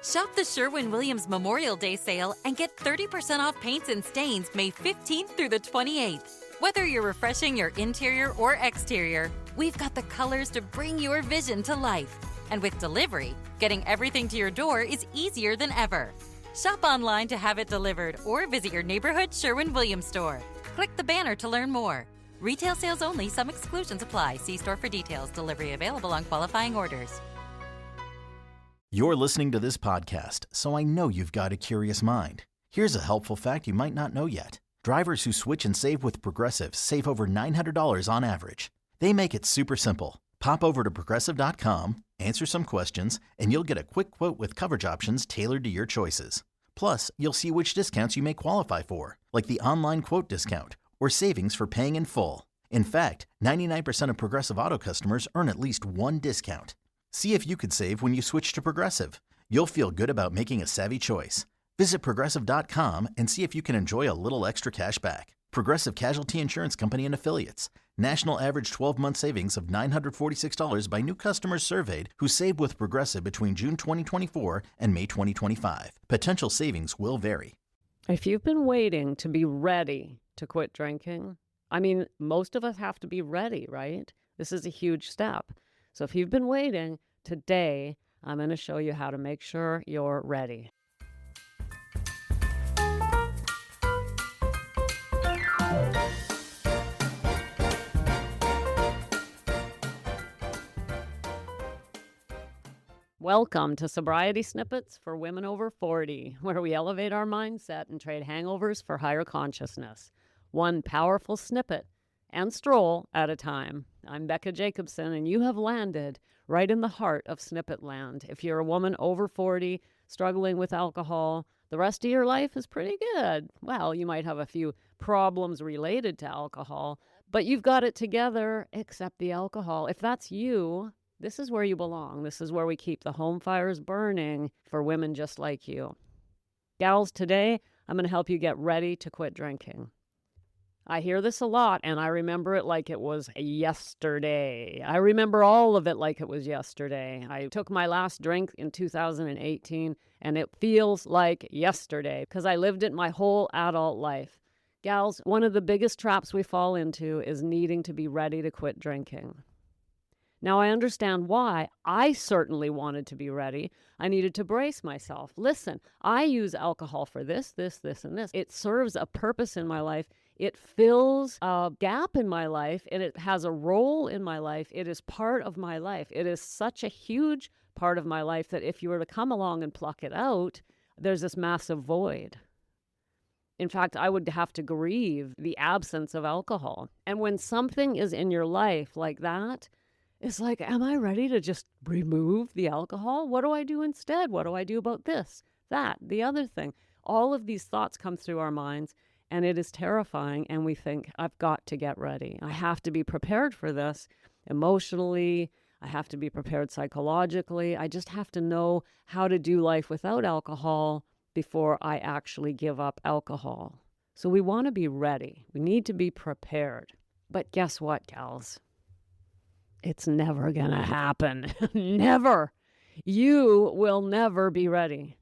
Shop the Sherwin-Williams Memorial Day sale and get 30% off paints and stains May 15th through the 28th. Whether you're refreshing your interior or exterior, we've got the colors to bring your vision to life. And with delivery, getting everything to your door is easier than ever. Shop online to have it delivered or visit your neighborhood Sherwin-Williams store. Click the banner to learn more. Retail sales only. Some exclusions apply. See store for details. Delivery available on qualifying orders. You're listening to this podcast, so I know you've got a curious mind. Here's a helpful fact you might not know yet. Drivers who switch and save with Progressive save over $900 on average. They make it super simple. Pop over to Progressive.com, answer some questions, and you'll get a quick quote with coverage options tailored to your choices. Plus, you'll see which discounts you may qualify for, like the online quote discount or savings for paying in full. In fact, 99% of Progressive Auto customers earn at least one discount. See if you could save when you switch to Progressive. You'll feel good about making a savvy choice. Visit Progressive.com and see if you can enjoy a little extra cash back. Progressive Casualty Insurance Company and Affiliates. National average 12-month savings of $946 by new customers surveyed who saved with Progressive between June 2024 and May 2025. Potential savings will vary. If you've been waiting to be ready to quit drinking, I mean, most of us have to be ready, right? This is a huge step. So if you've been waiting, today I'm going to show you how to make sure you're ready. Welcome to Sobriety Snippets for Women Over 40, where we elevate our mindset and trade hangovers for higher consciousness, one powerful snippet and stroll at a time. I'm Becca Jacobson, and you have landed right in the heart of Snippet Land. If you're a woman over 40, struggling with alcohol, the rest of your life is pretty good. Well, you might have a few problems related to alcohol, but you've got it together except the alcohol. If that's you, this is where you belong. This is where we keep the home fires burning for women just like you. Gals, today I'm going to help you get ready to quit drinking. I hear this a lot, and I remember it like it was yesterday. I remember all of it like it was yesterday. I took my last drink in 2018, and it feels like yesterday because I lived it my whole adult life. Gals, one of the biggest traps we fall into is needing to be ready to quit drinking. Now, I understand why. I certainly wanted to be ready. I needed to brace myself. Listen, I use alcohol for this, and this. It serves a purpose in my life. It fills a gap in my life, and it has a role in my life. It is part of my life. It is such a huge part of my life that if you were to come along and pluck it out, there's this massive void. In fact, I would have to grieve the absence of alcohol. And when something is in your life like that, it's like, am I ready to just remove the alcohol? What do I do instead? What do I do about this, that, the other thing? All of these thoughts come through our minds, and it is terrifying. And we think, I've got to get ready. I have to be prepared for this emotionally. I have to be prepared psychologically. I just have to know how to do life without alcohol before I actually give up alcohol. So we want to be ready. We need to be prepared. But guess what, gals? It's never going to happen. Never. You will never be ready.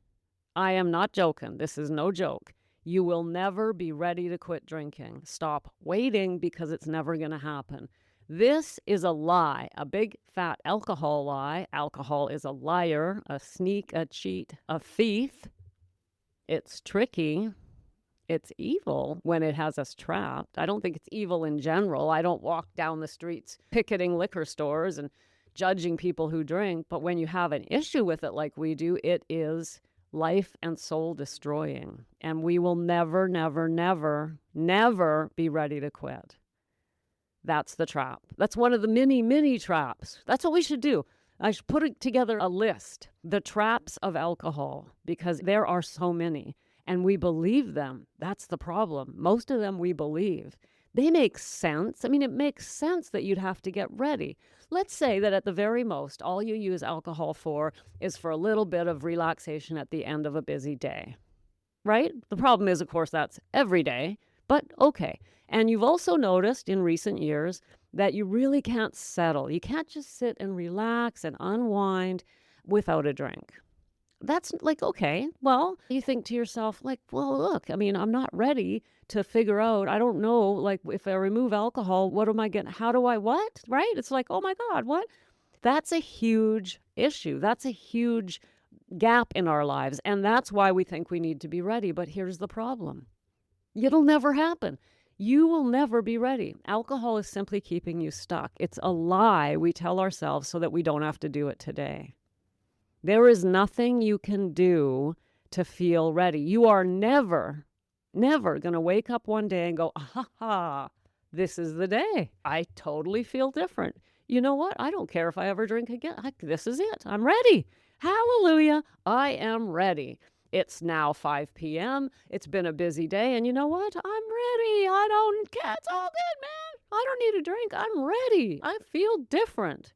I am not joking. This is no joke. You will never be ready to quit drinking. Stop waiting because it's never going to happen. This is a lie, a big fat alcohol lie. Alcohol is a liar, a sneak, a cheat, a thief. It's tricky. It's evil when it has us trapped. I don't think it's evil in general. I don't walk down the streets picketing liquor stores and judging people who drink. But when you have an issue with it like we do, it is life and soul destroying. And we will never, never, never, never be ready to quit. That's the trap. That's one of the many, many traps. That's what we should do. I should put together a list, the traps of alcohol, because there are so many. And we believe them. That's the problem. Most of them we believe. They make sense. I mean, it makes sense that you'd have to get ready. Let's say that at the very most, all you use alcohol for is for a little bit of relaxation at the end of a busy day, right? The problem is, of course, that's every day, but okay. And you've also noticed in recent years that you really can't settle. You can't just sit and relax and unwind without a drink. That's like, okay, well, you think to yourself, like, well, look, I mean, I'm not ready to figure out, I don't know, like, if I remove alcohol, what am I getting? How do I what? Right? It's like, oh my God, what? That's a huge issue. That's a huge gap in our lives. And that's why we think we need to be ready. But here's the problem. It'll never happen. You will never be ready. Alcohol is simply keeping you stuck. It's a lie we tell ourselves so that we don't have to do it today. There is nothing you can do to feel ready. You are never going to wake up one day and go, ha, this is the day. I totally feel different. You know what? I don't care if I ever drink again. This is it. I'm ready. Hallelujah. I am ready. It's now 5 p.m. It's been a busy day. And you know what? I'm ready. I don't care. It's all good, man. I don't need a drink. I'm ready. I feel different.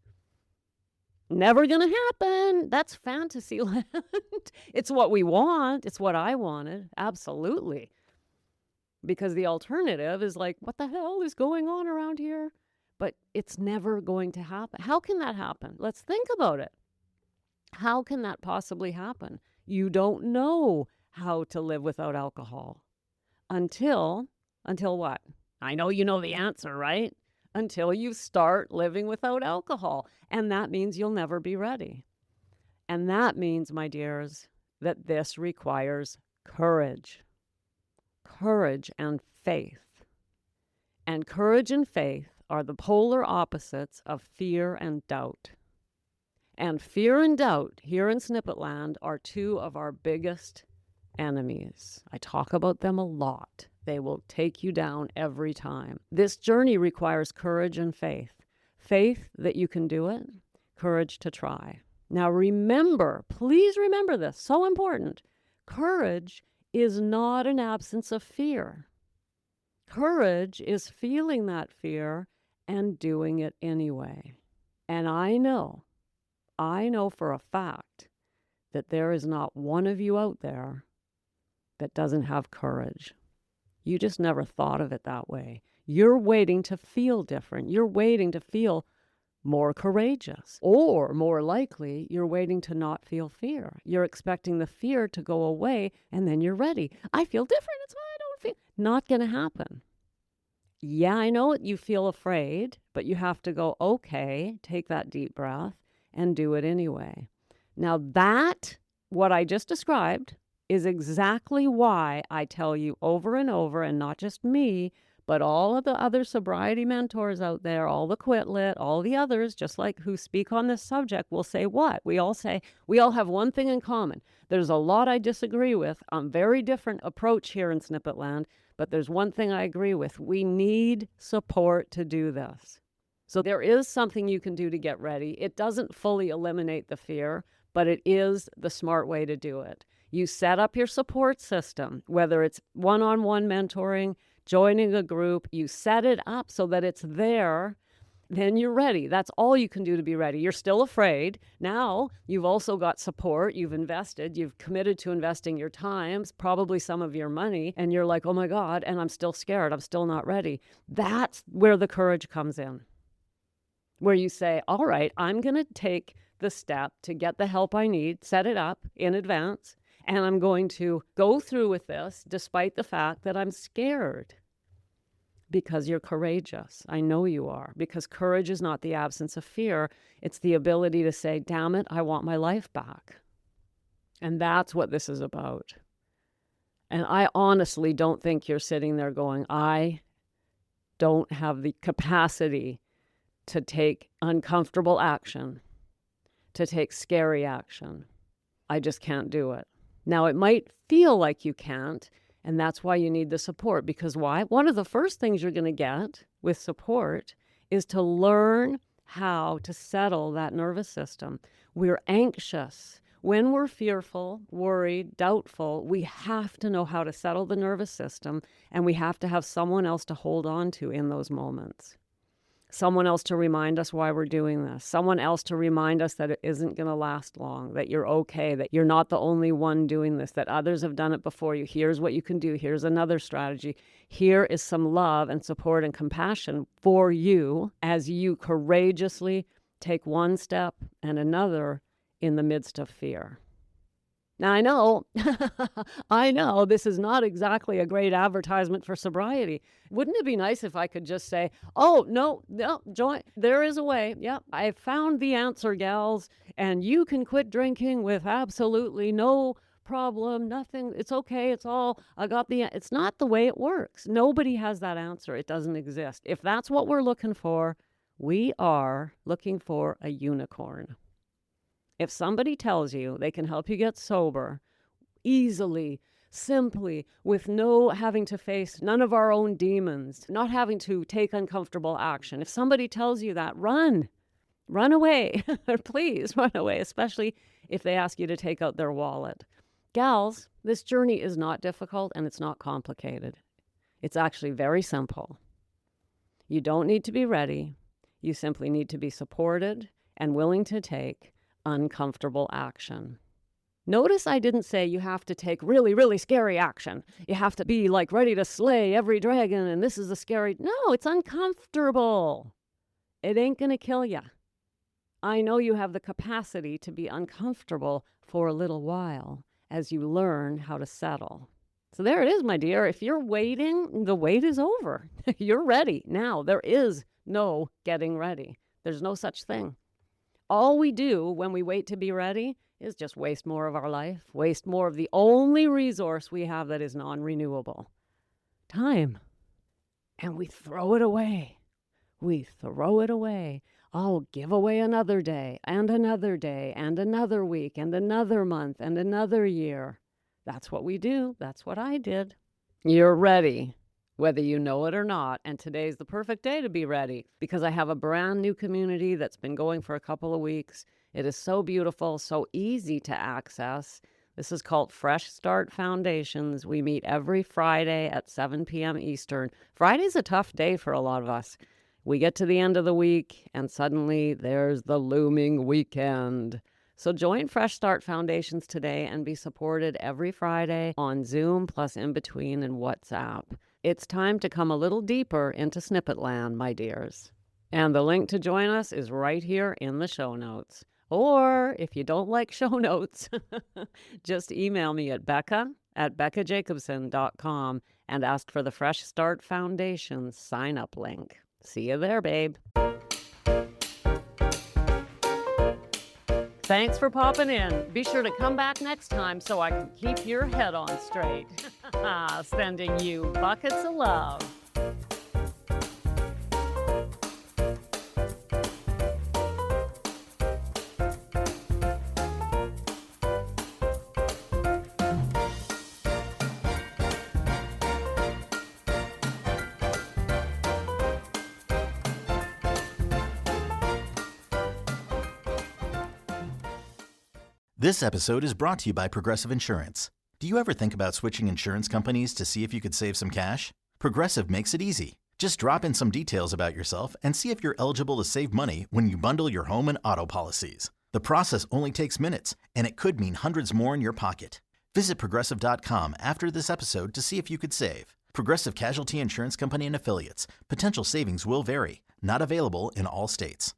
Never gonna happen. That's fantasy land. It's what we want. It's what I wanted. Absolutely. Because the alternative is like, what the hell is going on around here? But it's never going to happen. How can that happen? Let's think about it. How can that possibly happen? You don't know how to live without alcohol until what? I know you know the answer, right? Until you start living without alcohol. And that means you'll never be ready. And that means, my dears, that this requires courage. Courage and faith. And courage and faith are the polar opposites of fear and doubt. And fear and doubt here in Snippet Land are two of our biggest enemies. I talk about them a lot. They will take you down every time. This journey requires courage and faith. Faith that you can do it, courage to try. Now remember, please remember this, so important. Courage is not an absence of fear. Courage is feeling that fear and doing it anyway. And I know for a fact that there is not one of you out there that doesn't have courage. You just never thought of it that way. You're waiting to feel different. You're waiting to feel more courageous. Or more likely, you're waiting to not feel fear. You're expecting the fear to go away and then you're ready. I feel different. It's why I don't feel. Not going to happen. Yeah, I know you feel afraid, but you have to go, okay, take that deep breath and do it anyway. Now that, what I just described, is exactly why I tell you over and over, and not just me, but all of the other sobriety mentors out there, all the Quit Lit, all the others, just like who speak on this subject, will say what? We all have one thing in common. There's a lot I disagree with. Very different approach here in Snippet Land, but there's one thing I agree with. We need support to do this. So there is something you can do to get ready. It doesn't fully eliminate the fear, but it is the smart way to do it. You set up your support system, whether it's one-on-one mentoring, joining a group, you set it up so that it's there, then you're ready. That's all you can do to be ready. You're still afraid. Now you've also got support. You've invested. You've committed to investing your time, probably some of your money, and you're like, oh my God, and I'm still scared. I'm still not ready. That's where the courage comes in, where you say, all right, I'm going to take the step to get the help I need, set it up in advance, and I'm going to go through with this despite the fact that I'm scared. Because you're courageous. I know you are. Because courage is not the absence of fear. It's the ability to say, damn it, I want my life back. And that's what this is about. And I honestly don't think you're sitting there going, I don't have the capacity to take uncomfortable action, to take scary action. I just can't do it. Now, it might feel like you can't, and that's why you need the support. Because why? One of the first things you're going to get with support is to learn how to settle that nervous system. We're anxious. When we're fearful, worried, doubtful, we have to know how to settle the nervous system, and we have to have someone else to hold on to in those moments. Someone else to remind us why we're doing this. Someone else to remind us that it isn't going to last long, that you're okay, that you're not the only one doing this, that others have done it before you. Here's what you can do. Here's another strategy. Here is some love and support and compassion for you as you courageously take one step and another in the midst of fear. Now, I know, I know this is not exactly a great advertisement for sobriety. Wouldn't it be nice if I could just say, oh, no, join, there is a way. Yep, I found the answer, gals, and you can quit drinking with absolutely no problem, nothing. It's okay. It's not the way it works. Nobody has that answer. It doesn't exist. If that's what we're looking for, we are looking for a unicorn. If somebody tells you they can help you get sober easily, simply, with no having to face none of our own demons, not having to take uncomfortable action, if somebody tells you that, run away. Please run away, especially if they ask you to take out their wallet. Gals, this journey is not difficult and it's not complicated. It's actually very simple. You don't need to be ready. You simply need to be supported and willing to take uncomfortable action. Notice I didn't say you have to take really, really scary action. You have to be like ready to slay every dragon and this is a scary... No, it's uncomfortable. It ain't gonna kill you. I know you have the capacity to be uncomfortable for a little while as you learn how to settle. So there it is, my dear. If you're waiting, the wait is over. You're ready now. There is no getting ready. There's no such thing. All we do when we wait to be ready is just waste more of our life, waste more of the only resource we have that is non-renewable, time. And we throw it away. We throw it away. I'll give away another day and another day and another week and another month and another year. That's what we do. That's what I did. You're ready, whether you know it or not. And today's the perfect day to be ready because I have a brand new community that's been going for a couple of weeks. It is so beautiful, so easy to access. This is called Fresh Start Foundations. We meet every Friday at 7 p.m. Eastern. Friday's a tough day for a lot of us. We get to the end of the week and suddenly there's the looming weekend. So join Fresh Start Foundations today and be supported every Friday on Zoom plus in between and WhatsApp. It's time to come a little deeper into Snippet Land, my dears. And the link to join us is right here in the show notes. Or if you don't like show notes, just email me at Becca@BeccaJacobson.com and ask for the Fresh Start Foundation sign-up link. See you there, babe. Thanks for popping in. Be sure to come back next time so I can keep your head on straight. Sending you buckets of love. This episode is brought to you by Progressive Insurance. Do you ever think about switching insurance companies to see if you could save some cash? Progressive makes it easy. Just drop in some details about yourself and see if you're eligible to save money when you bundle your home and auto policies. The process only takes minutes, and it could mean hundreds more in your pocket. Visit Progressive.com after this episode to see if you could save. Progressive Casualty Insurance Company and Affiliates. Potential savings will vary. Not available in all states.